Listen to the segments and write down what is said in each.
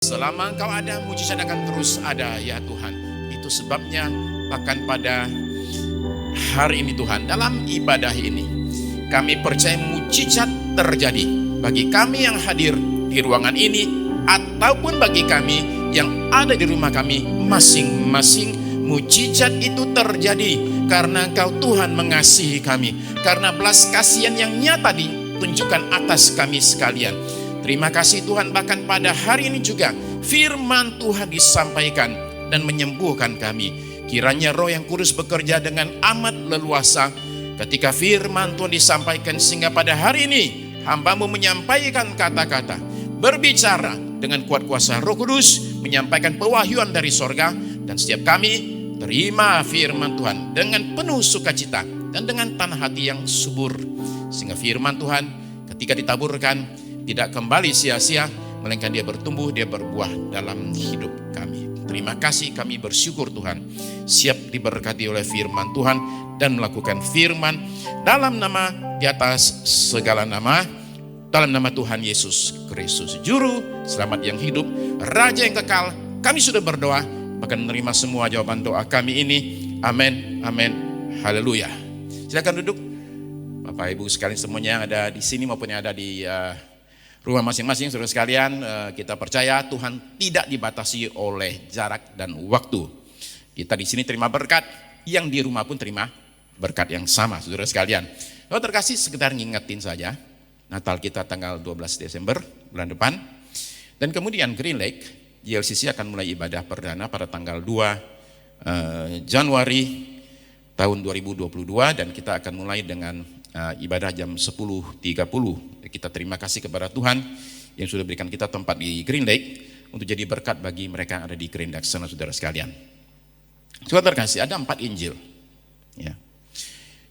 Selama Engkau ada, mujizat akan terus ada ya Tuhan. Itu sebabnya bahkan pada hari ini Tuhan, dalam ibadah ini kami percaya mujizat terjadi bagi kami yang hadir di ruangan ini ataupun bagi kami yang ada di rumah kami masing-masing. Mujizat itu terjadi karena Engkau Tuhan mengasihi kami, karena belas kasihan yang nyata ditunjukkan atas kami sekalian. Terima kasih Tuhan, bahkan pada hari ini juga firman Tuhan disampaikan dan menyembuhkan kami. Kiranya Roh yang Kudus bekerja dengan amat leluasa ketika firman Tuhan disampaikan, sehingga pada hari ini hamba-Mu menyampaikan kata-kata, berbicara dengan kuat kuasa Roh Kudus, menyampaikan pewahyuan dari sorga, dan setiap kami terima firman Tuhan dengan penuh sukacita dan dengan tanah hati yang subur, sehingga firman Tuhan ketika ditaburkan tidak kembali sia-sia, melainkan dia bertumbuh, dia berbuah dalam hidup kami. Terima kasih, kami bersyukur Tuhan, siap diberkati oleh firman Tuhan dan melakukan firman dalam nama di atas segala nama, dalam nama Tuhan Yesus Kristus, Juru Selamat yang hidup, Raja yang kekal. Kami sudah berdoa, bahkan menerima semua jawaban doa kami ini. Amin, amin, haleluya. Silakan duduk, Bapak Ibu sekalian semuanya yang ada di sini maupun yang ada di rumah masing-masing. Saudara sekalian, kita percaya Tuhan tidak dibatasi oleh jarak dan waktu. Kita di sini terima berkat, yang di rumah pun terima berkat yang sama, saudara sekalian. Kalau terkasih, sekedar ngingetin saja, Natal kita tanggal 12 Desember bulan depan, dan kemudian Green Lake GLCC akan mulai ibadah perdana pada tanggal 2 Januari tahun 2022, dan kita akan mulai dengan ibadah jam 10.30. Kita terima kasih kepada Tuhan yang sudah berikan kita tempat di Green Lake untuk jadi berkat bagi mereka yang ada di Green Lake sana, saudara sekalian. Saudara terkasih, ada 4 Injil. Ya.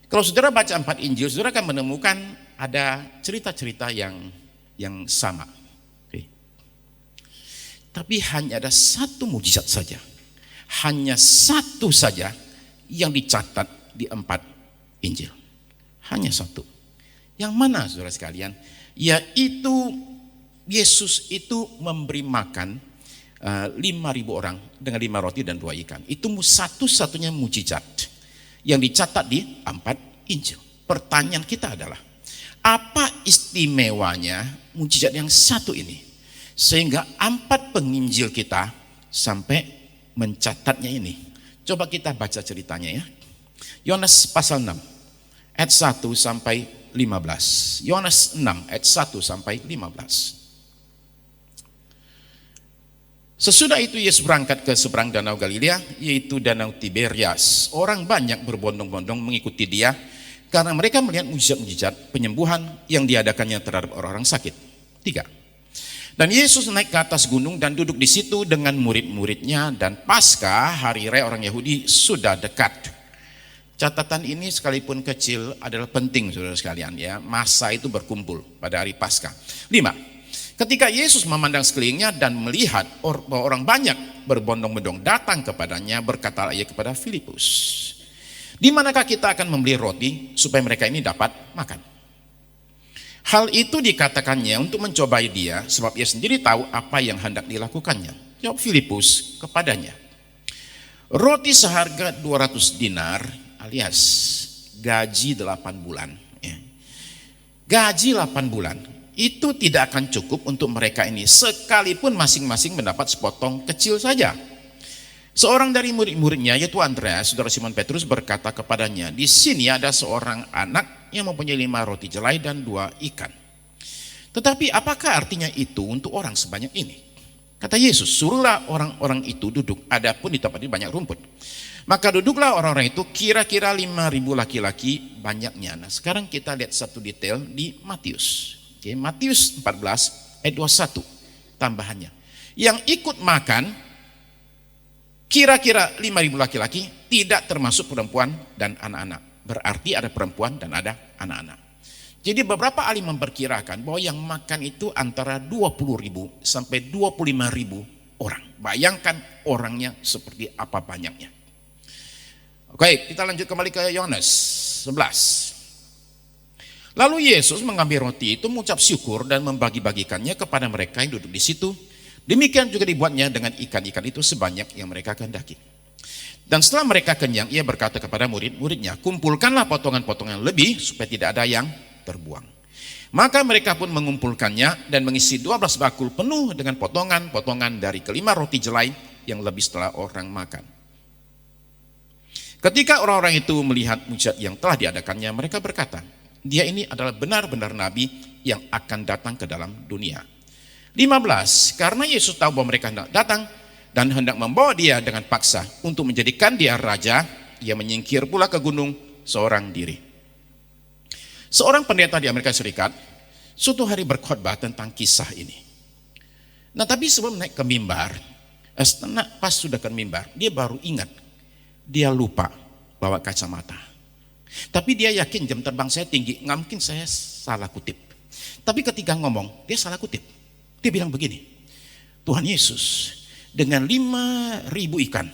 Kalau saudara baca 4 Injil, saudara akan menemukan ada cerita-cerita yang sama. Tapi hanya ada satu mujizat saja, hanya satu saja yang dicatat di 4 Injil. Hanya satu. Yang mana saudara sekalian? Yaitu Yesus itu memberi makan 5.000 orang dengan 5 roti dan 2 ikan. Itu satu-satunya mujizat yang dicatat di 4 Injil. Pertanyaan kita adalah, apa istimewanya mujizat yang satu ini, sehingga 4 penginjil kita sampai mencatatnya ini? Coba kita baca ceritanya ya. Yohanes pasal 6 ayat 1 sampai 15. Yohanes 6 ayat 1 sampai 15. Sesudah itu Yesus berangkat ke seberang danau Galilea, yaitu danau Tiberias. Orang banyak berbondong-bondong mengikuti dia karena mereka melihat mujizat-mujizat penyembuhan yang diadakannya terhadap orang-orang sakit. 3. Dan Yesus naik ke atas gunung dan duduk di situ dengan murid-muridnya, dan Paskah, hari raya orang Yahudi, sudah dekat. Catatan ini sekalipun kecil adalah penting, saudara sekalian ya. Masa itu berkumpul pada hari Paskah. 5. Ketika Yesus memandang sekelilingnya dan melihat bahwa orang banyak berbondong-bondong datang kepadanya, berkatalah ia kepada Filipus, di manakah kita akan membeli roti supaya mereka ini dapat makan? Hal itu dikatakannya untuk mencobai dia, sebab ia sendiri tahu apa yang hendak dilakukannya. Jawab Filipus kepadanya, roti seharga 200 dinar alias gaji 8 bulan. Ya. Gaji 8 bulan itu tidak akan cukup untuk mereka ini, sekalipun masing-masing mendapat sepotong kecil saja. Seorang dari murid-muridnya, yaitu Andreas, saudara Simon Petrus, berkata kepadanya, di sini ada seorang anak yang mempunyai 5 roti jelai dan 2 ikan. Tetapi apakah artinya itu untuk orang sebanyak ini? Kata Yesus, suruhlah orang-orang itu duduk, adapun di tempat ini banyak rumput. Maka duduklah orang-orang itu, kira-kira 5.000 laki-laki banyaknya. Nah, sekarang kita lihat satu detail di Matius. Oke, Matius 14 ayat 21 tambahannya. Yang ikut makan kira-kira 5.000 laki-laki, tidak termasuk perempuan dan anak-anak. Berarti ada perempuan dan ada anak-anak. Jadi beberapa ahli memperkirakan bahwa yang makan itu antara 20.000 sampai 25.000 orang. Bayangkan orangnya seperti apa banyaknya. Oke, kita lanjut kembali ke Yohanes 11. Lalu Yesus mengambil roti itu, mengucap syukur dan membagi-bagikannya kepada mereka yang duduk di situ, Demikian juga dibuatnya dengan ikan-ikan itu sebanyak yang mereka kehendaki. Dan setelah mereka kenyang, ia berkata kepada murid-muridnya, kumpulkanlah potongan-potongan lebih supaya tidak ada yang terbuang. Maka mereka pun mengumpulkannya dan mengisi 12 bakul penuh dengan potongan-potongan dari kelima roti jelai yang lebih setelah orang makan. Ketika orang-orang itu melihat mujizat yang telah diadakannya, mereka berkata, dia ini adalah benar-benar nabi yang akan datang ke dalam dunia. 15. Karena Yesus tahu bahwa mereka hendak datang dan hendak membawa dia dengan paksa untuk menjadikan dia raja, ia menyingkir pula ke gunung seorang diri. Seorang pendeta di Amerika Serikat suatu hari berkhotbah tentang kisah ini. Nah, tapi sebelum naik ke mimbar, pas sudah ke mimbar, dia baru ingat, dia lupa bawa kacamata. Tapi dia yakin jam terbang saya tinggi, nggak mungkin saya salah kutip. Tapi ketika ngomong, dia salah kutip. Dia bilang begini, Tuhan Yesus dengan 5.000 ikan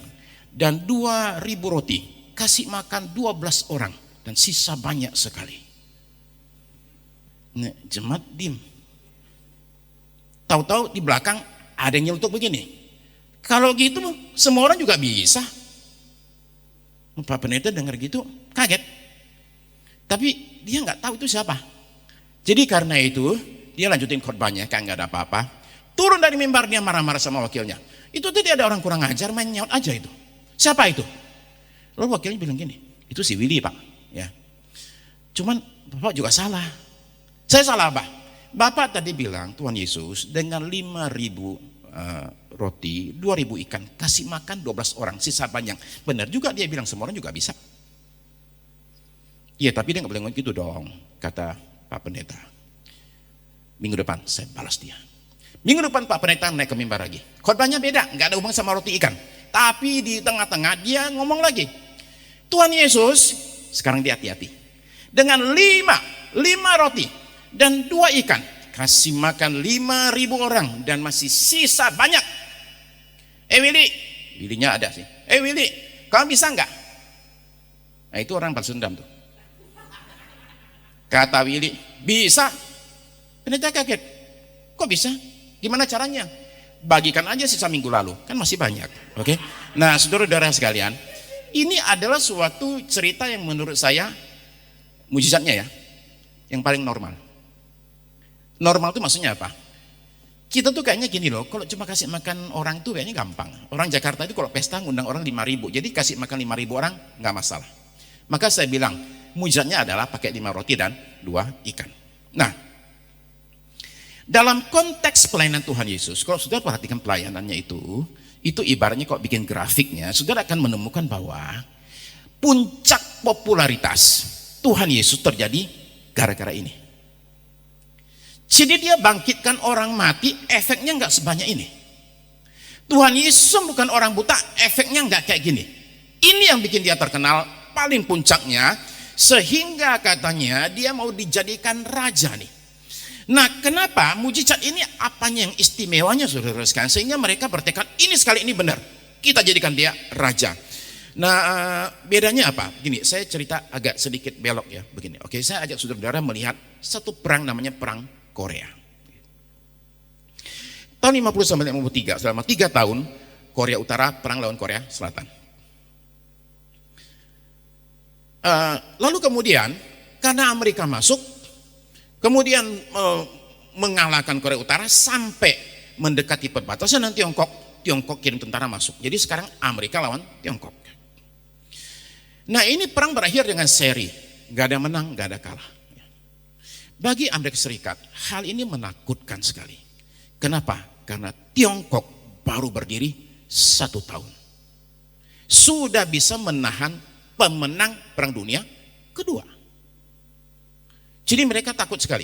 dan 2.000 roti kasih makan 12 orang dan sisa banyak sekali. Nah, jemaat diem. Tahu-tahu di belakang ada yang nyelutuk begini. Kalau gitu semua orang juga bisa. Pak Pendeta dengar gitu kaget. Tapi dia nggak tahu itu siapa. Jadi karena itu dia lanjutin khotbahnya kayak nggak ada apa-apa. Turun dari mimbar dia marah-marah sama wakilnya. Itu tadi ada orang kurang ajar main nyaut aja itu. Siapa itu? Lalu wakilnya bilang gini, itu si Willy Pak. Ya. Cuman Bapak juga salah. Saya salah apa? Bapak tadi bilang Tuhan Yesus dengan 5.000 roti, 2.000 ikan kasih makan 12 orang sisa banyak. Benar juga dia bilang semua orang juga bisa. Iya tapi dia nggak boleh ngomong gitu dong, kata Pak Pendeta. Minggu depan saya balas dia. Minggu depan Pak Pendeta naik ke mimbar lagi. Khotbahnya beda, nggak ada hubungan sama roti ikan. Tapi di tengah-tengah dia ngomong lagi. Tuhan Yesus, sekarang dia hati-hati. Dengan 5 roti dan 2 ikan. Kasih makan 5.000 orang dan masih sisa banyak. Willy-nya ada sih. Willy, kamu bisa nggak? Nah itu orang balas dendam tuh. Kata Willy, bisa. Pendeta kaget. Kok bisa? Gimana caranya? Bagikan aja sisa minggu lalu, kan masih banyak. Oke. Nah, saudara-saudara sekalian, ini adalah suatu cerita yang menurut saya mujizatnya ya, yang paling normal. Normal itu maksudnya apa? Kita tuh kayaknya gini loh, kalau cuma kasih makan orang tuh kayaknya gampang. Orang Jakarta itu kalau pesta ngundang orang 5.000, jadi kasih makan 5.000 orang nggak masalah. Maka saya bilang, mujizatnya adalah pakai 5 roti dan 2 ikan. Nah, dalam konteks pelayanan Tuhan Yesus, kalau saudara perhatikan pelayanannya itu ibaratnya kok bikin grafiknya, saudara akan menemukan bahwa puncak popularitas Tuhan Yesus terjadi gara-gara ini. Jadi dia bangkitkan orang mati, efeknya nggak sebanyak ini. Tuhan Yesus bukan orang buta, efeknya nggak kayak gini. Ini yang bikin dia terkenal, paling puncaknya, sehingga katanya dia mau dijadikan raja nih. Nah, kenapa mujizat ini apanya yang istimewanya saudara sekalian? Sehingga mereka bertekad ini sekali ini benar, kita jadikan dia raja. Nah, bedanya apa? Gini, saya cerita agak sedikit belok ya, begini. Oke, saya ajak saudara-saudara melihat satu perang namanya Perang Korea. Tahun 50 sampai 53, selama 3 tahun Korea Utara perang lawan Korea Selatan. Lalu kemudian karena Amerika masuk, kemudian mengalahkan Korea Utara sampai mendekati perbatasan dan Tiongkok kirim tentara masuk. Jadi sekarang Amerika lawan Tiongkok. Nah ini perang berakhir dengan seri, gak ada menang, gak ada kalah. Bagi Amerika Serikat hal ini menakutkan sekali. Kenapa? Karena Tiongkok baru berdiri 1 tahun, sudah bisa menahan pemenang Perang Dunia Kedua. Jadi mereka takut sekali.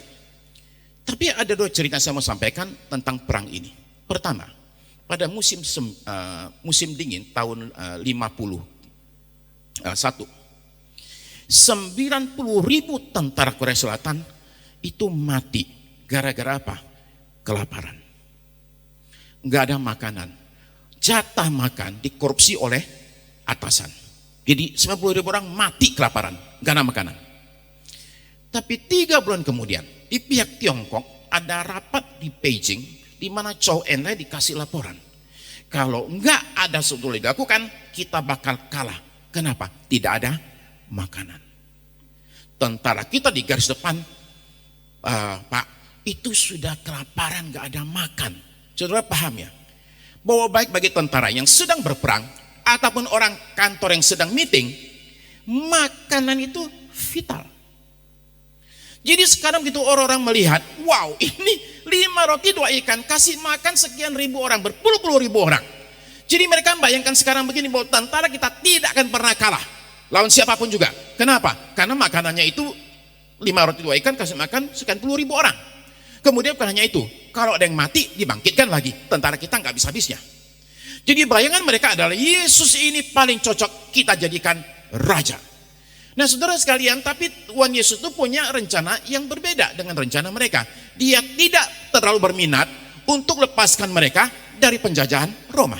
Tapi ada 2 cerita saya mau sampaikan tentang perang ini. Pertama, pada musim dingin tahun 51, 90.000 tentara Korea Selatan itu mati gara-gara apa? Kelaparan. Nggak ada makanan. Jatah makan dikorupsi oleh atasan. Jadi 90.000 orang mati kelaparan, nggak ada makanan. Tapi 3 bulan kemudian di pihak Tiongkok ada rapat di Beijing di mana Chow En-lai dikasih laporan. Kalau enggak ada sesuatu yang dilakukan, kita bakal kalah. Kenapa? Tidak ada makanan. Tentara kita di garis depan, Pak, itu sudah kelaparan, enggak ada makan. Saudara paham ya? Bahwa baik bagi tentara yang sedang berperang, ataupun orang kantor yang sedang meeting, makanan itu vital. Jadi sekarang begitu orang-orang melihat, wow, ini 5 roti 2 ikan kasih makan sekian ribu orang, berpuluh-puluh ribu orang. Jadi mereka bayangkan sekarang begini, bahwa tentara kita tidak akan pernah kalah lawan siapapun juga. Kenapa? Karena makanannya itu 5 roti 2 ikan kasih makan sekian puluh ribu orang. Kemudian bukan hanya itu, kalau ada yang mati dibangkitkan lagi, tentara kita nggak bisa habisnya. Jadi bayangan mereka adalah Yesus ini paling cocok kita jadikan raja. Nah saudara sekalian, tapi Tuhan Yesus itu punya rencana yang berbeda dengan rencana mereka. Dia tidak terlalu berminat untuk lepaskan mereka dari penjajahan Roma.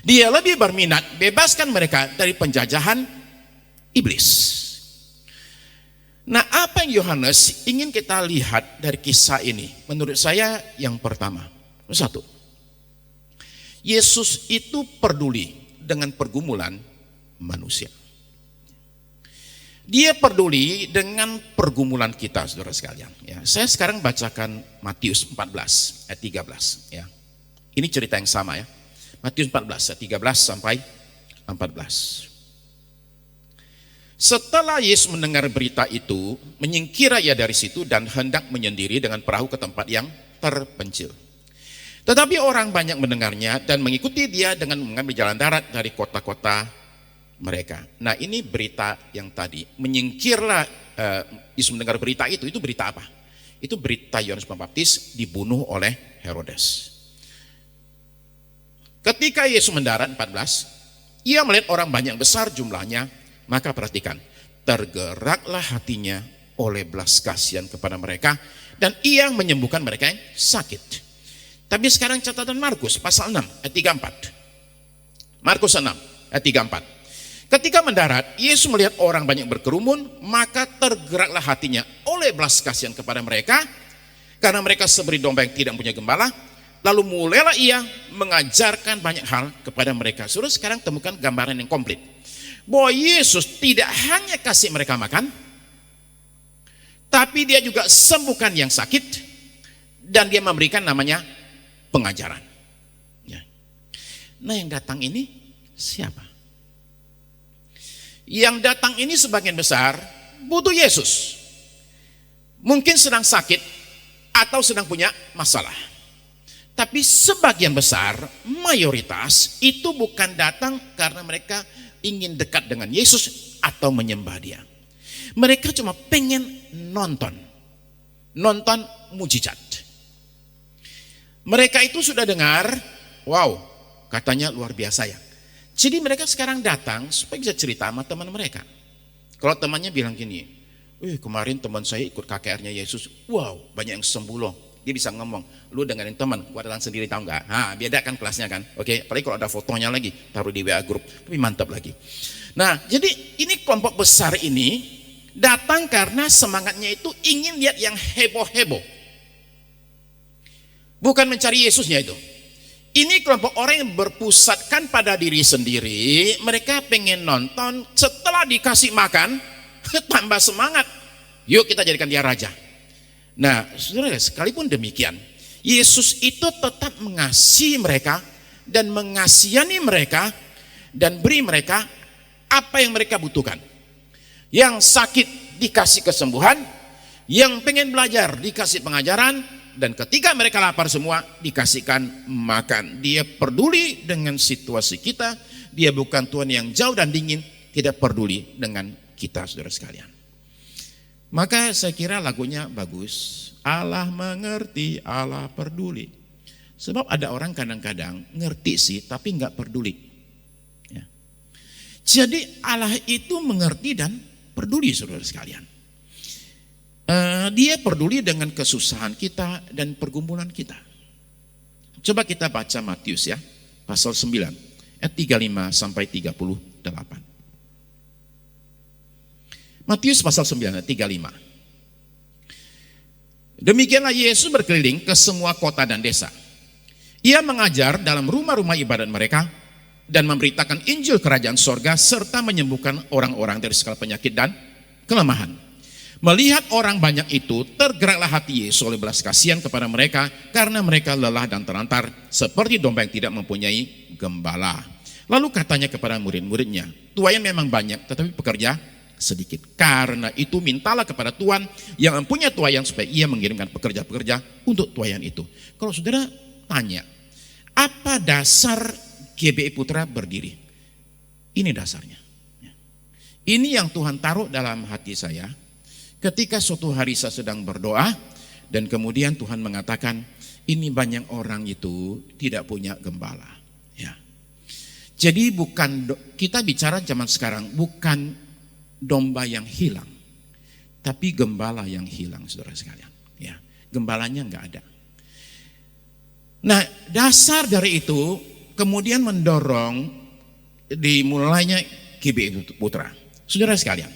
Dia lebih berminat bebaskan mereka dari penjajahan iblis. Nah apa yang Yohanes ingin kita lihat dari kisah ini? Menurut saya yang pertama, satu, Yesus itu peduli dengan pergumulan manusia. Dia peduli dengan pergumulan kita, saudara sekalian. Ya, saya sekarang bacakan Matius 14 ayat 13. Ya. Ini cerita yang sama ya. Matius 14 ayat 13 sampai 14. Setelah Yesus mendengar berita itu, menyingkir ia dari situ dan hendak menyendiri dengan perahu ke tempat yang terpencil. Tetapi orang banyak mendengarnya dan mengikuti dia dengan mengambil jalan darat dari kota-kota mereka. Nah ini berita yang tadi, menyingkirlah Yesus mendengar berita itu berita apa? Itu berita Yohanes Pembaptis dibunuh oleh Herodes. Ketika Yesus mendarat 14, ia melihat orang banyak besar jumlahnya, maka perhatikan, tergeraklah hatinya oleh belas kasihan kepada mereka dan ia menyembuhkan mereka yang sakit. Tapi sekarang catatan Markus pasal 6 ayat 34. Markus 6 ayat 34. Ketika mendarat, Yesus melihat orang banyak berkerumun, maka tergeraklah hatinya oleh belas kasihan kepada mereka, karena mereka seperti domba yang tidak punya gembala. Lalu mulailah ia mengajarkan banyak hal kepada mereka. Saudara sekarang temukan gambaran yang komplit, bahwa Yesus tidak hanya kasih mereka makan, tapi dia juga sembuhkan yang sakit, dan dia memberikan namanya pengajaran. Nah yang datang ini siapa? Yang datang ini sebagian besar butuh Yesus. Mungkin sedang sakit atau sedang punya masalah. Tapi sebagian besar, mayoritas itu bukan datang karena mereka ingin dekat dengan Yesus atau menyembah dia. Mereka cuma pengen nonton mujizat. Mereka itu sudah dengar, wow, katanya luar biasa ya. Jadi mereka sekarang datang supaya bisa cerita sama teman mereka. Kalau temannya bilang gini, kemarin teman saya ikut KKR-nya Yesus, wow banyak yang sembuh loh. Dia bisa ngomong, lu dengerin teman, gua datang sendiri tahu nggak? Beda kan kelasnya kan? Oke, apalagi kalau ada fotonya lagi, taruh di WA grup, tapi mantap lagi. Nah, jadi ini kelompok besar ini datang karena semangatnya itu ingin lihat yang heboh-heboh. Bukan mencari Yesusnya itu. Ini kelompok orang yang berpusatkan pada diri sendiri, mereka pengen nonton, setelah dikasih makan, tambah semangat. Yuk kita jadikan dia raja. Nah, saudara, sekalipun demikian, Yesus itu tetap mengasihi mereka dan mengasihani mereka dan beri mereka apa yang mereka butuhkan. Yang sakit dikasih kesembuhan, yang pengen belajar dikasih pengajaran, dan ketika mereka lapar semua dikasihkan makan. Dia peduli dengan situasi kita. Dia bukan Tuhan yang jauh dan dingin, tidak peduli dengan kita, saudara sekalian. Maka saya kira lagunya bagus. Allah mengerti, Allah peduli. Sebab ada orang kadang-kadang ngerti sih tapi nggak peduli. Ya. Jadi Allah itu mengerti dan peduli, saudara sekalian. Dia peduli dengan kesusahan kita dan pergumulan kita. Coba kita baca Matius ya, pasal 9 ayat 35 sampai 38. Matius pasal 9 ayat 35. Demikianlah Yesus berkeliling ke semua kota dan desa. Ia mengajar dalam rumah-rumah ibadat mereka dan memberitakan Injil Kerajaan Sorga serta menyembuhkan orang-orang dari segala penyakit dan kelemahan. Melihat orang banyak itu, tergeraklah hati Yesus oleh belas kasihan kepada mereka karena mereka lelah dan terlantar seperti domba yang tidak mempunyai gembala. Lalu katanya kepada murid-muridnya, tuaian memang banyak tetapi pekerja sedikit. Karena itu mintalah kepada Tuhan yang mempunyai tuaian supaya ia mengirimkan pekerja-pekerja untuk tuaian itu. Kalau saudara tanya, apa dasar GBI Putra berdiri? Ini dasarnya. Ini yang Tuhan taruh dalam hati saya ketika suatu hari saya sedang berdoa dan kemudian Tuhan mengatakan ini banyak orang itu tidak punya gembala. Ya. Jadi kita bicara zaman sekarang bukan domba yang hilang, tapi gembala yang hilang, saudara sekalian. Ya, gembalanya nggak ada. Nah, dasar dari itu kemudian mendorong dimulainya GBI Putra. Saudara sekalian,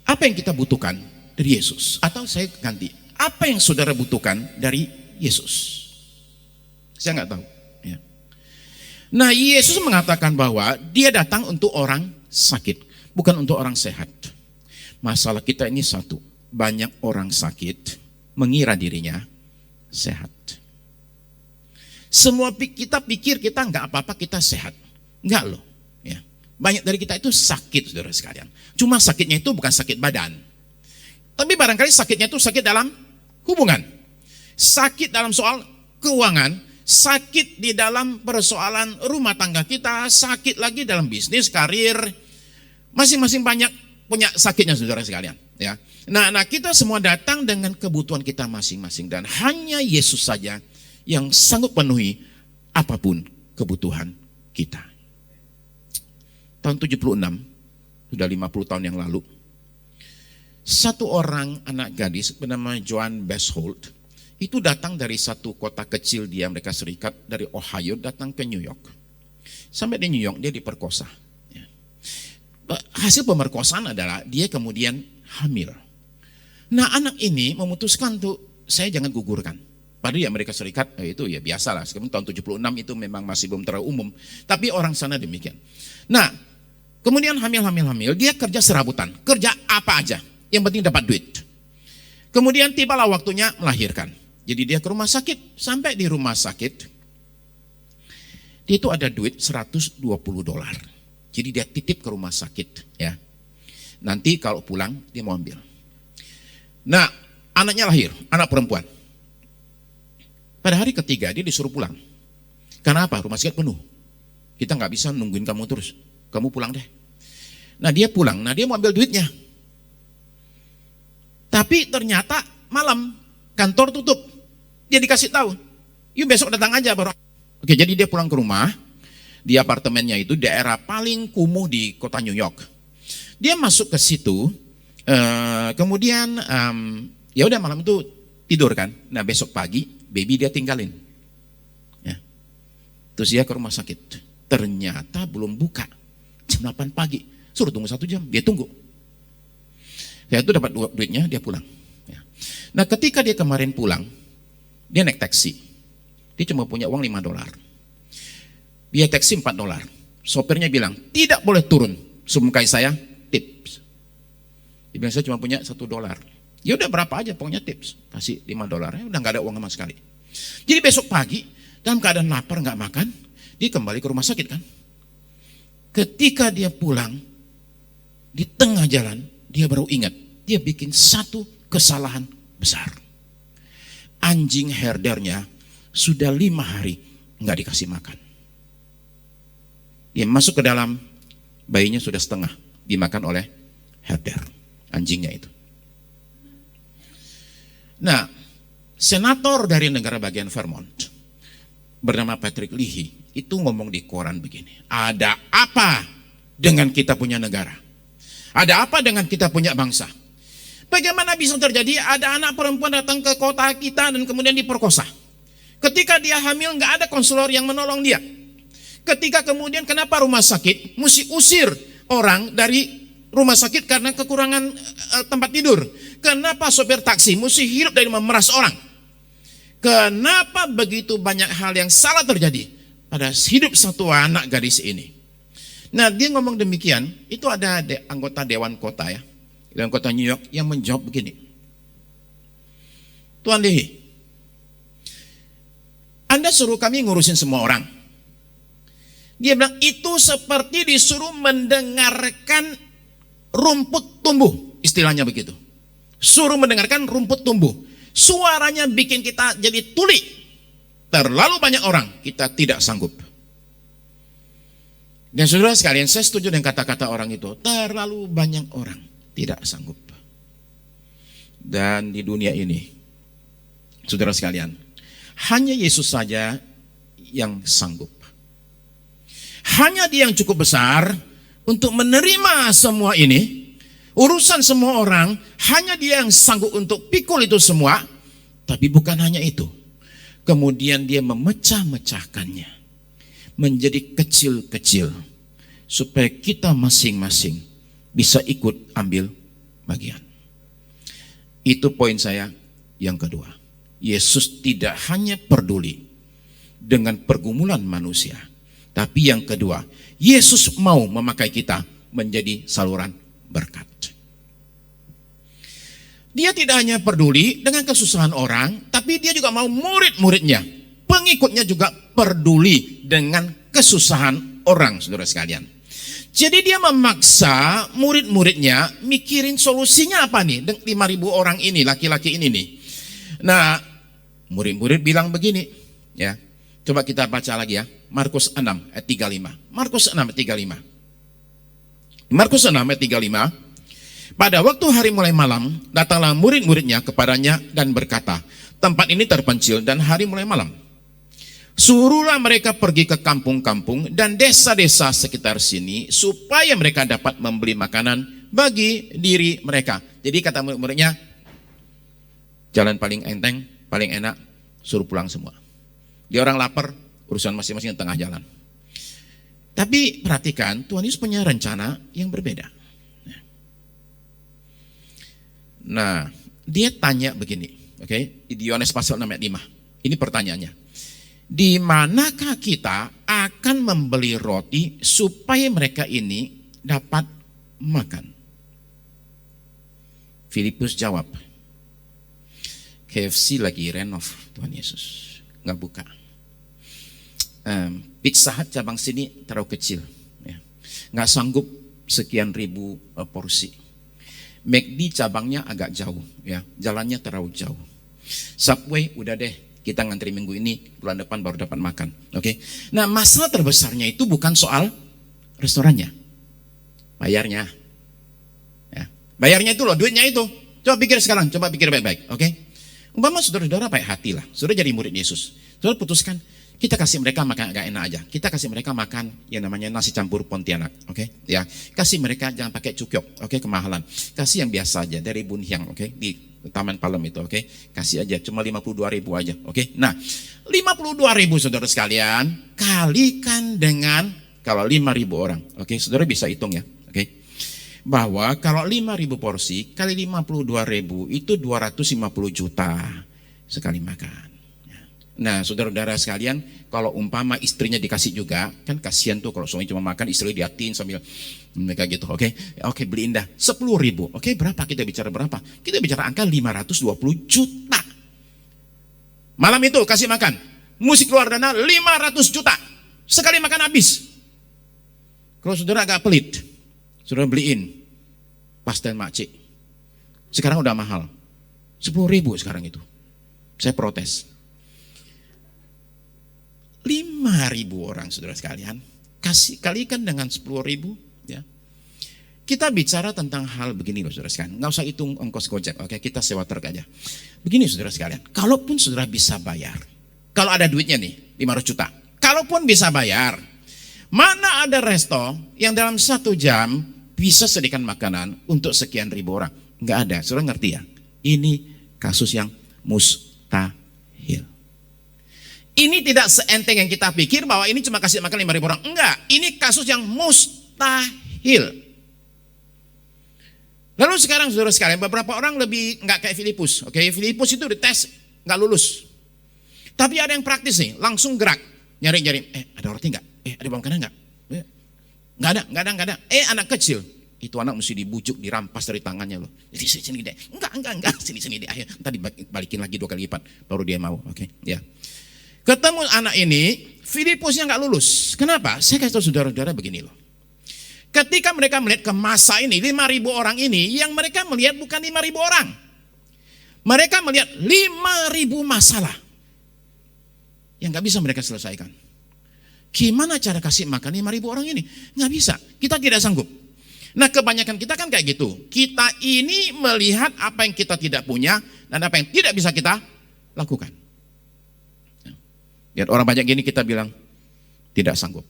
apa yang kita butuhkan dari Yesus? Atau saya ganti, apa yang saudara butuhkan dari Yesus? Saya nggak tahu. Ya. Nah, Yesus mengatakan bahwa dia datang untuk orang sakit, bukan untuk orang sehat. Masalah kita ini satu, banyak orang sakit mengira dirinya sehat. Semua kita pikir kita nggak apa-apa, kita sehat. Enggak loh. Ya. Banyak dari kita itu sakit, saudara sekalian. Cuma sakitnya itu bukan sakit badan. Tapi barangkali sakitnya itu sakit dalam hubungan. Sakit dalam soal keuangan. Sakit di dalam persoalan rumah tangga kita, sakit lagi dalam bisnis, karir, masing-masing banyak punya sakitnya, saudara sekalian. Ya, nah kita semua datang dengan kebutuhan kita masing-masing dan hanya Yesus saja yang sanggup penuhi apapun kebutuhan kita. Tahun 76, sudah 50 tahun yang lalu, satu orang anak gadis bernama Joan Besholt itu datang dari satu kota kecil di Amerika Serikat, dari Ohio, datang ke New York. Sampai di New York dia diperkosa. Hasil pemerkosaan adalah dia kemudian hamil. Nah, anak ini memutuskan tuh saya jangan gugurkan. Padahal di Amerika Serikat itu ya biasalah. Sekarang tahun 76 itu memang masih belum terlalu umum. Tapi orang sana demikian. Nah, kemudian hamil, dia kerja serabutan. Kerja apa aja, yang penting dapat duit. Kemudian tibalah waktunya melahirkan. Jadi dia ke rumah sakit, sampai di rumah sakit, dia itu ada duit $120. Jadi dia titip ke rumah sakit, ya. Nanti kalau pulang dia mau ambil. Nah, anaknya lahir, anak perempuan. Pada hari ketiga dia disuruh pulang. Karena apa? Rumah sakit penuh. Kita nggak bisa nungguin kamu terus. Kamu pulang deh. Nah dia pulang, dia mau ambil duitnya. Tapi ternyata malam kantor tutup. Dia dikasih tahu, yuk besok datang aja baru. Oke, jadi dia pulang ke rumah. Di apartemennya itu daerah paling kumuh di kota New York. Dia masuk ke situ, kemudian ya udah malam itu tidur kan. Nah besok pagi baby dia tinggalin. Ya. Terus dia ke rumah sakit. Ternyata belum buka. Jam 8 pagi. Suruh tunggu 1 jam. Dia tunggu. Ya itu dapat duitnya, dia pulang. Ya. Nah ketika dia kemarin pulang, dia naik taksi. Dia cuma punya uang $5. Dia taksi $4. Sopirnya bilang, tidak boleh turun. Sebelum saya tips. Dia bilang saya cuma punya $1. Ya udah berapa aja pokoknya tips. Kasih $5. Ya udah nggak ada uang sama sekali. Jadi besok pagi dalam keadaan lapar nggak makan, dia kembali ke rumah sakit kan. Ketika dia pulang di tengah jalan, dia baru ingat dia bikin satu kesalahan besar. Anjing herdernya sudah 5 hari nggak dikasih makan. Dia masuk ke dalam, bayinya sudah setengah dimakan oleh herder, anjingnya itu. Nah, senator dari negara bagian Vermont bernama Patrick Leahy itu ngomong di koran begini, ada apa dengan kita punya negara? Ada apa dengan kita punya bangsa? Bagaimana bisa terjadi ada anak perempuan datang ke kota kita dan kemudian diperkosa? Ketika dia hamil nggak ada konselor yang menolong dia. Ketika kemudian kenapa rumah sakit mesti usir orang dari rumah sakit karena kekurangan tempat tidur? Kenapa sopir taksi mesti hidup dari memeras orang? Kenapa begitu banyak hal yang salah terjadi pada hidup satu anak gadis ini? Nah, dia ngomong demikian, itu ada anggota Dewan Kota ya, Dewan Kota New York yang menjawab begini. Tuan Dehi, Anda suruh kami ngurusin semua orang. Dia bilang itu seperti disuruh mendengarkan rumput tumbuh, istilahnya begitu. Suruh mendengarkan rumput tumbuh. Suaranya bikin kita jadi tuli. Terlalu banyak orang, kita tidak sanggup. Dan saudara sekalian, saya setuju dengan kata-kata orang itu. Terlalu banyak orang, tidak sanggup. Dan di dunia ini, saudara sekalian, hanya Yesus saja yang sanggup. Hanya Dia yang cukup besar untuk menerima semua ini. Urusan semua orang, hanya Dia yang sanggup untuk pikul itu semua. Tapi bukan hanya itu. Kemudian Dia memecah-mecahkannya menjadi kecil-kecil, supaya kita masing-masing bisa ikut ambil bagian. Itu poin saya yang kedua. Yesus tidak hanya peduli dengan pergumulan manusia, tapi yang kedua, Yesus mau memakai kita menjadi saluran berkat. Dia tidak hanya peduli dengan kesusahan orang, tapi Dia juga mau murid-muridnya, pengikutnya juga peduli dengan kesusahan orang, saudara sekalian. Jadi Dia memaksa murid-muridnya mikirin solusinya apa nih, 5.000 orang ini, laki-laki ini nih. Nah, murid-murid bilang begini, ya. Coba kita baca lagi ya, Markus 6 ayat 35. Markus 6 ayat 35. Markus 6 ayat 35. Pada waktu hari mulai malam, datanglah murid-muridnya kepadanya dan berkata, tempat ini terpencil dan hari mulai malam. Suruhlah mereka pergi ke kampung-kampung dan desa-desa sekitar sini, supaya mereka dapat membeli makanan bagi diri mereka. Jadi kata murid-muridnya, jalan paling enteng, paling enak, suruh pulang semua. Dia orang lapar, urusan masing-masing di tengah jalan. Tapi perhatikan, Tuhan Yesus punya rencana yang berbeda. Nah, Dia tanya begini, oke? Di Yohanes pasal 6 ayat 5. Ini pertanyaannya. Di manakah kita akan membeli roti supaya mereka ini dapat makan? Filipus jawab, KFC lagi renov, Tuhan Yesus, nggak buka. Pizza Hut cabang sini terlalu kecil, ya. Nggak sanggup sekian ribu porsi. McD cabangnya agak jauh, ya, jalannya terlalu jauh. Subway udah deh, kita ngantri minggu ini, bulan depan baru dapat makan. Oke. Nah, masalah terbesarnya itu bukan soal restorannya, bayarnya. Ya. Bayarnya itu loh, duitnya itu. Coba pikir sekarang, coba pikir baik-baik. Oke. Umpama saudara-saudara baik hati lah, saudara jadi murid Yesus. Saudara putuskan, kita kasih mereka makan agak enak aja. Kita kasih mereka makan yang namanya nasi campur Pontianak, oke? Ya, kasih mereka jangan pakai cukyok, oke? Kemahalan. Kasih yang biasa aja dari Bun Hiang, oke? Di Taman Palem itu, oke? Kasih aja cuma 52.000 aja, oke? Nah, 52.000 saudara sekalian, kalikan dengan kalau 5.000 orang, oke? Saudara bisa hitung ya, oke? Bahwa kalau 5.000 porsi kali 52.000 itu 250 juta sekali makan. Nah, saudara-saudara sekalian, kalau umpama istrinya dikasih juga, kan kasihan tuh kalau suami cuma makan, istri liatin sambil mereka gitu, oke? Oke, beliin dah 10.000. Oke, berapa? Kita bicara berapa? Kita bicara angka 520 juta. Malam itu kasih makan, musik keluar dana 500 juta. Sekali makan habis. Kalau saudara agak pelit, saudara beliin pastel makcik. Sekarang udah mahal. 10.000 sekarang itu. Saya protes. 5.000 orang saudara sekalian, kasih kalikan dengan 10.000, ya. Kita bicara tentang hal begini loh saudara sekalian, nggak usah hitung ongkos gojek, oke? Kita sewa truk aja. Begini saudara sekalian, kalaupun saudara bisa bayar, kalau ada duitnya nih 500 juta, kalaupun bisa bayar, mana ada resto yang dalam 1 jam bisa sediakan makanan untuk sekian ribu orang? Nggak ada, saudara ngerti ya? Ini kasus yang mustahil. Ini tidak seenteng yang kita pikir bahwa ini cuma kasih makan 5.000 orang. Enggak, ini kasus yang mustahil. Lalu sekarang saudara sekalian, beberapa orang lebih nggak kayak Filipus. Oke, Filipus itu dites nggak lulus. Tapi ada yang praktis nih, langsung gerak, nyari-nyari. Ada roti nggak? Ada bawang kanan nggak? Nggak ada. Anak kecil. Itu anak mesti dibujuk, dirampas dari tangannya loh. Jadi sini deh. Enggak. Sini deh. Ayo, ntar dibalikin lagi 2 kali lipat. Baru dia mau. Oke, ya. Ketemu anak ini, Filipusnya nggak lulus. Kenapa? Saya kasih tahu saudara-saudara begini loh. Ketika mereka melihat ke masa ini, 5.000 orang ini, yang mereka melihat bukan 5.000 orang. Mereka melihat 5.000 masalah yang nggak bisa mereka selesaikan. Gimana cara kasih makan 5.000 orang ini? Nggak bisa. Kita tidak sanggup. Nah, kebanyakan kita kan kayak gitu. Kita ini melihat apa yang kita tidak punya dan apa yang tidak bisa kita lakukan. Lihat orang banyak gini kita bilang tidak sanggup.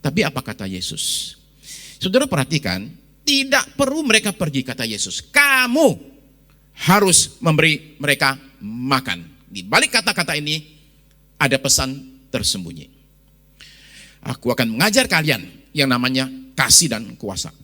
Tapi apa kata Yesus? Saudara perhatikan, tidak perlu mereka pergi kata Yesus. Kamu harus memberi mereka makan. Di balik kata-kata ini ada pesan tersembunyi. Aku akan mengajar kalian yang namanya kasih dan kuasa.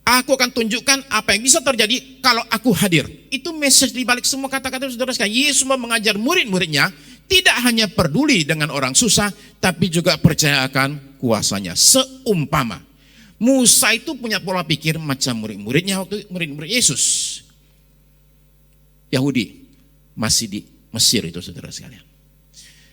Aku akan tunjukkan apa yang bisa terjadi kalau aku hadir. Itu message di balik semua kata-kata saudara sekalian. Yesus mau mengajar murid-muridnya tidak hanya peduli dengan orang susah, tapi juga percaya akan kuasanya. Seumpama Musa itu punya pola pikir macam murid-muridnya waktu murid-murid Yesus. Yahudi masih di Mesir itu saudara sekalian.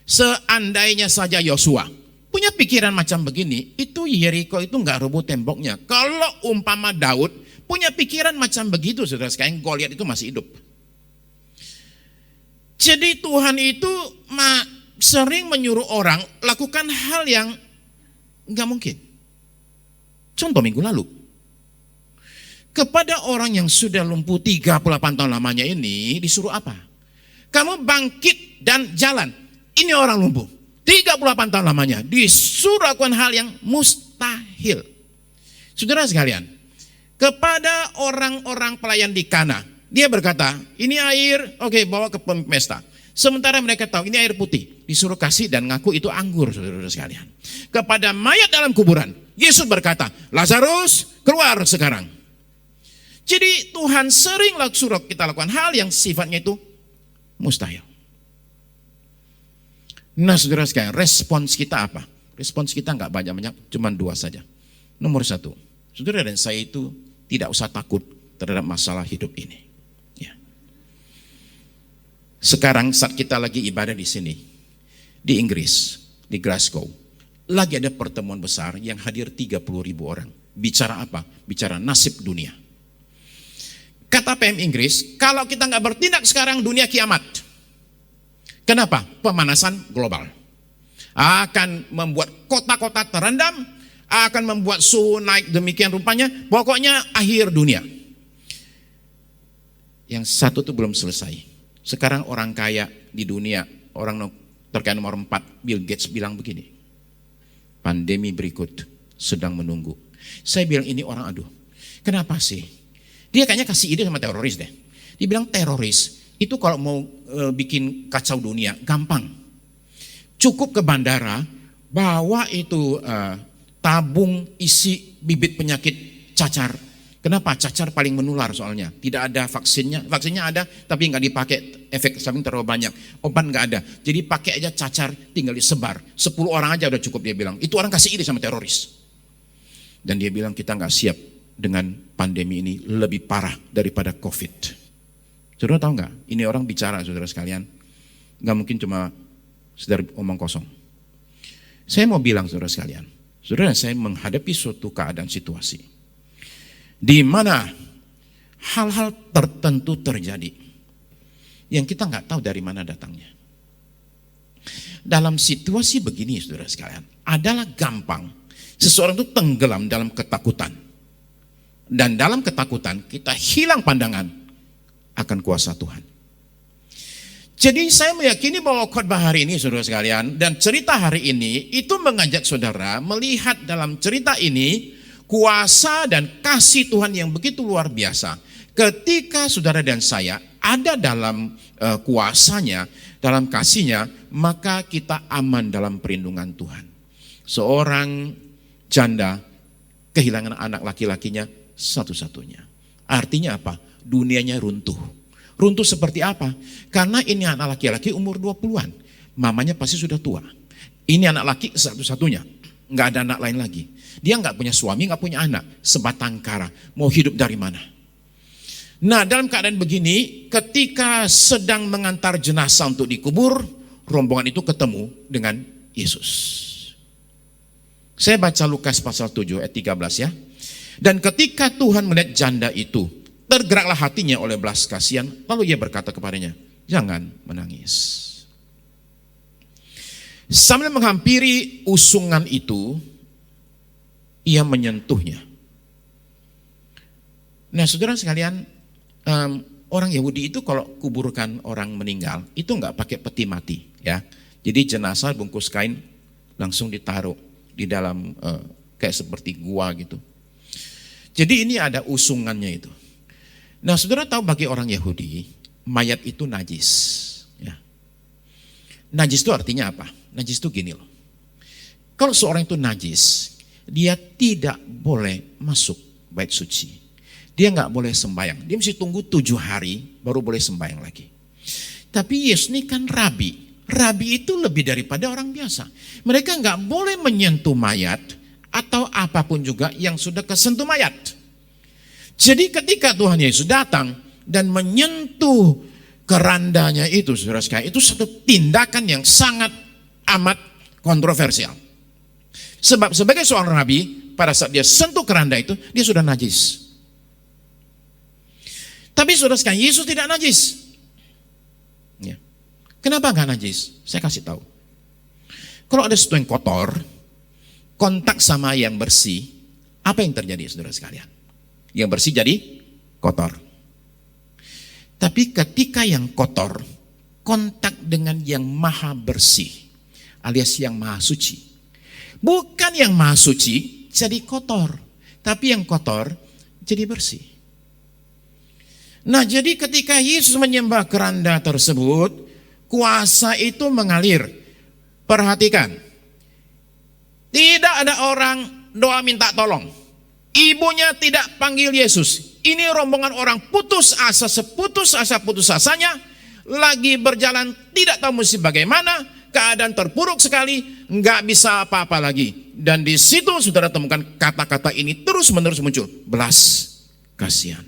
Seandainya saja Yosua punya pikiran macam begini, itu Yeriko itu nggak roboh temboknya. Kalau umpama Daud punya pikiran macam begitu, saudara sekalian, Goliat itu masih hidup. Jadi Tuhan itu sering menyuruh orang lakukan hal yang nggak mungkin. Contoh minggu lalu, kepada orang yang sudah lumpuh 38 tahun lamanya ini disuruh apa? Kamu bangkit dan jalan. Ini orang lumpuh. 38 tahun lamanya disuruh lakukan hal yang mustahil. Saudara sekalian, kepada orang-orang pelayan di Kana, dia berkata, ini air, oke, bawa ke pesta. Sementara mereka tahu ini air putih, disuruh kasih dan ngaku itu anggur, saudara sekalian. Kepada mayat dalam kuburan, Yesus berkata, Lazarus keluar sekarang. Jadi Tuhan sering suruh kita lakukan hal yang sifatnya itu mustahil. Nah saudara sekalian, respons kita apa? Respons kita nggak banyak-banyak, cuma 2 saja. Nomor 1, saudara dan saya itu tidak usah takut terhadap masalah hidup ini. Ya. Sekarang saat kita lagi ibadah di sini, di Inggris, di Glasgow, lagi ada pertemuan besar yang hadir 30.000 orang. Bicara apa? Bicara nasib dunia. Kata PM Inggris, kalau kita nggak bertindak sekarang, dunia kiamat. Kenapa? Pemanasan global akan membuat kota-kota terendam, akan membuat suhu naik demikian rupanya, pokoknya akhir dunia. Yang satu itu belum selesai. Sekarang orang kaya di dunia, orang terkaya nomor 4, Bill Gates bilang begini, pandemi berikut sedang menunggu. Saya bilang ini orang aduh, kenapa sih? Dia kayaknya kasih ide sama teroris deh. Dia bilang teroris itu kalau mau bikin kacau dunia, gampang. Cukup ke bandara, bawa itu tabung isi bibit penyakit cacar. Kenapa? Cacar paling menular soalnya. Tidak ada vaksinnya. Vaksinnya ada, tapi nggak dipakai. Efek samping terlalu banyak. Obat nggak ada. Jadi pakai aja cacar, tinggal disebar. 10 orang aja udah cukup, dia bilang. Itu orang kasih ide sama teroris. Dan dia bilang kita nggak siap dengan pandemi ini, lebih parah daripada COVID. Saudara tahu nggak? Ini orang bicara, saudara sekalian. Nggak mungkin cuma sekedar omong kosong. Saya mau bilang, saudara sekalian. Saudara, saya menghadapi suatu keadaan situasi di mana hal-hal tertentu terjadi yang kita nggak tahu dari mana datangnya. Dalam situasi begini, saudara sekalian, adalah gampang seseorang itu tenggelam dalam ketakutan. Dan dalam ketakutan kita hilang pandangan akan kuasa Tuhan. Jadi saya meyakini bahwa khotbah hari ini, saudara sekalian, dan cerita hari ini itu mengajak saudara melihat dalam cerita ini kuasa dan kasih Tuhan yang begitu luar biasa. Ketika saudara dan saya ada dalam kuasanya, dalam kasihnya, maka kita aman dalam perlindungan Tuhan. Seorang janda kehilangan anak laki-lakinya satu-satunya. Artinya apa? Dunianya runtuh. Runtuh seperti apa? Karena ini anak laki-laki umur 20-an. Mamanya pasti sudah tua. Ini anak laki satu-satunya. Nggak ada anak lain lagi. Dia nggak punya suami, nggak punya anak. Sebatang kara. Mau hidup dari mana? Nah, dalam keadaan begini, ketika sedang mengantar jenazah untuk dikubur, rombongan itu ketemu dengan Yesus. Saya baca Lukas pasal 7 ayat 13 ya. Dan ketika Tuhan melihat janda itu, tergeraklah hatinya oleh belas kasihan, lalu ia berkata kepadanya, jangan menangis. Sambil menghampiri usungan itu, ia menyentuhnya. Nah, saudara sekalian, orang Yahudi itu kalau kuburkan orang meninggal, itu enggak pakai peti mati, ya. Jadi jenazah bungkus kain langsung ditaruh di dalam kayak seperti gua gitu. Jadi ini ada usungannya itu. Nah, saudara tahu bagi orang Yahudi, mayat itu najis. Ya. Najis itu artinya apa? Najis itu gini loh. Kalau seorang itu najis, dia tidak boleh masuk bait suci. Dia nggak boleh sembahyang. Dia mesti tunggu 7 hari baru boleh sembahyang lagi. Tapi Yesus ini kan rabi. Rabi itu lebih daripada orang biasa. Mereka nggak boleh menyentuh mayat atau apapun juga yang sudah kesentuh mayat. Jadi ketika Tuhan Yesus datang dan menyentuh kerandanya itu, saudara sekalian, itu satu tindakan yang sangat amat kontroversial. Sebab sebagai seorang rabi, pada saat dia sentuh keranda itu, dia sudah najis. Tapi saudara sekalian, Yesus tidak najis. Ya. Kenapa nggak najis? Saya kasih tahu. Kalau ada sesuatu yang kotor, kontak sama yang bersih, apa yang terjadi saudara sekalian? Yang bersih jadi kotor. Tapi ketika yang kotor kontak dengan yang maha bersih, alias yang maha suci, bukan yang maha suci jadi kotor, tapi yang kotor jadi bersih. Nah, jadi ketika Yesus menyembah keranda tersebut, kuasa itu mengalir. Perhatikan, tidak ada orang doa minta tolong. Ibunya tidak panggil Yesus. Ini rombongan orang putus asa, seputus asanya, lagi berjalan tidak tahu mesti bagaimana, keadaan terpuruk sekali, nggak bisa apa-apa lagi. Dan di situ saudara temukan kata-kata ini terus-menerus muncul, belas kasihan.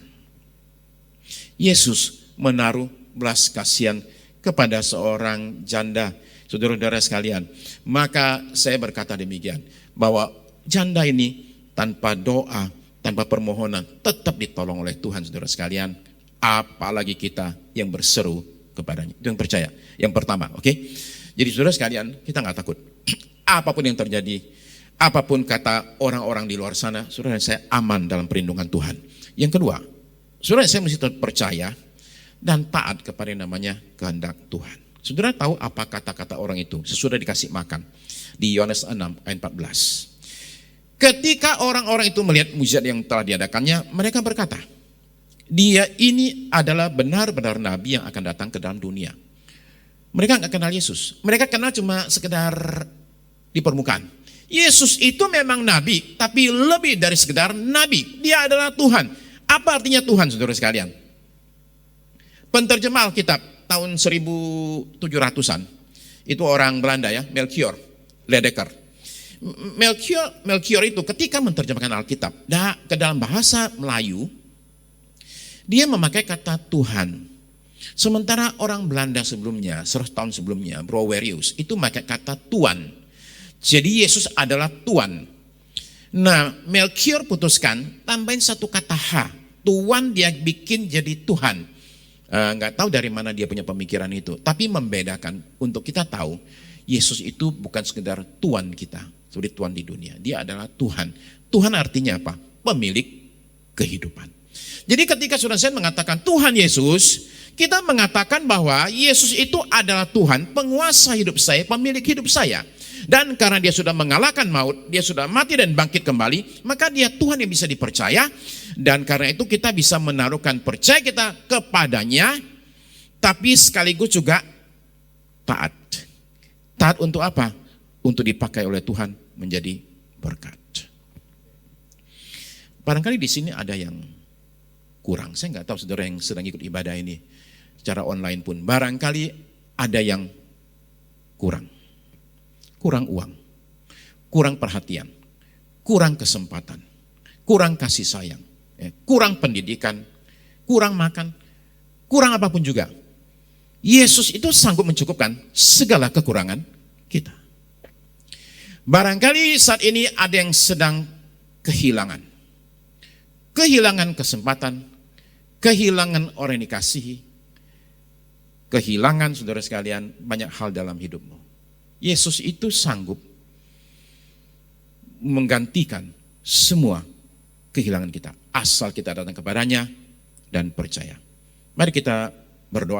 Yesus menaruh belas kasihan kepada seorang janda, saudara-saudara sekalian. Maka saya berkata demikian, bahwa janda ini tanpa doa, tanpa permohonan, tetap ditolong oleh Tuhan, saudara sekalian. Apalagi kita yang berseru kepadanya. Itu yang percaya. Yang pertama, oke? Jadi saudara sekalian, kita nggak takut. Apapun yang terjadi, apapun kata orang-orang di luar sana, saudara saya aman dalam perlindungan Tuhan. Yang kedua, saudara saya mesti tetap percaya dan taat kepada yang namanya kehendak Tuhan. Saudara tahu apa kata-kata orang itu sesudah dikasih makan? Di Yohanes 6 ayat 14. Ketika orang-orang itu melihat mujizat yang telah diadakannya, mereka berkata, dia ini adalah benar-benar nabi yang akan datang ke dalam dunia. Mereka nggak kenal Yesus. Mereka kenal cuma sekedar di permukaan. Yesus itu memang nabi, tapi lebih dari sekedar nabi. Dia adalah Tuhan. Apa artinya Tuhan, saudara sekalian? Penterjemah Alkitab tahun 1700-an, itu orang Belanda ya, Melchior Ledecker. Melchior itu ketika menerjemahkan Alkitab ke dalam bahasa Melayu, dia memakai kata Tuhan. Sementara orang Belanda sebelumnya, 100 tahun sebelumnya, Brouwerius, itu memakai kata Tuan. Jadi Yesus adalah Tuan. Nah, Melchior putuskan tambahin satu kata H. Tuan dia bikin jadi Tuhan. Nggak tahu dari mana dia punya pemikiran itu. Tapi membedakan untuk kita tahu, Yesus itu bukan sekedar Tuan kita. Seperti Tuhan di dunia. Dia adalah Tuhan. Tuhan artinya apa? Pemilik kehidupan. Jadi ketika saudara saya mengatakan Tuhan Yesus, kita mengatakan bahwa Yesus itu adalah Tuhan, penguasa hidup saya, pemilik hidup saya. Dan karena dia sudah mengalahkan maut, dia sudah mati dan bangkit kembali, maka dia Tuhan yang bisa dipercaya. Dan karena itu kita bisa menaruhkan percaya kita kepadanya, tapi sekaligus juga taat. Taat untuk apa? Untuk dipakai oleh Tuhan menjadi berkat. Barangkali di sini ada yang kurang. Saya nggak tahu saudara yang sedang ikut ibadah ini secara online pun. Barangkali ada yang kurang. Kurang uang, kurang perhatian, kurang kesempatan, kurang kasih sayang, kurang pendidikan, kurang makan, kurang apapun juga. Yesus itu sanggup mencukupkan segala kekurangan kita. Barangkali saat ini ada yang sedang kehilangan kesempatan, kehilangan orang yang dikasihi, kehilangan saudara sekalian banyak hal dalam hidupmu. Yesus itu sanggup menggantikan semua kehilangan kita, asal kita datang kepadanya dan percaya. Mari kita berdoa.